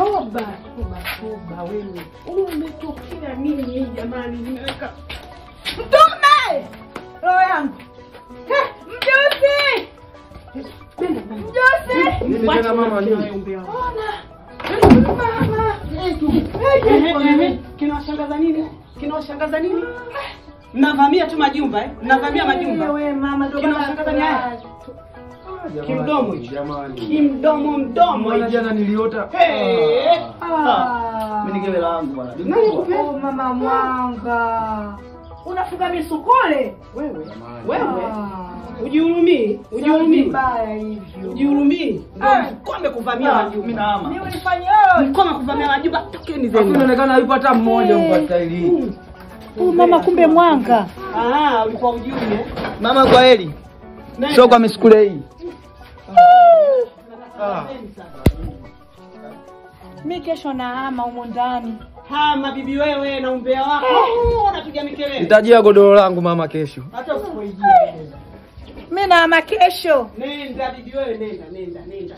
Toba wewe. Umetokea nini jamani? Nimeweka Mtume! Roho yangu. Mjusi! Mjusi! Nitena mama nini? Mama. Kinawashangaza nini? Kinawashangaza nini? Mnavamia tu majumba Mnavamia majumba. Wewe mama ndio kinawashangaza ni haya. Kimdomo jamani. Kimdomo. Mwana jana niliota. Mimi nigewe langu bwana. Oh mama Mwanga. Unafuga misukole? Wewe. Ujihurumii? Mbaya hivyo. Ujihurumii? Kombe kuvamia majumba. Mimi naama. Mimi nifanye mkoma kuvamia majumba. Tokeni zenu. Inaonekana yupo hata mmoja mpaka hili. Mama kumbe Mwanga. Ulikuwa ujui Mama kwa heli. Sio kwa misukule hii. Mimi kesho nahama humo ndani. Hama bibi wewe na umbea wako. Unapiga mikelele. Nitajia godoro langu mama kesho. Hata usipoijia. Mimi nahama kesho. Nenda bibi wewe nenda.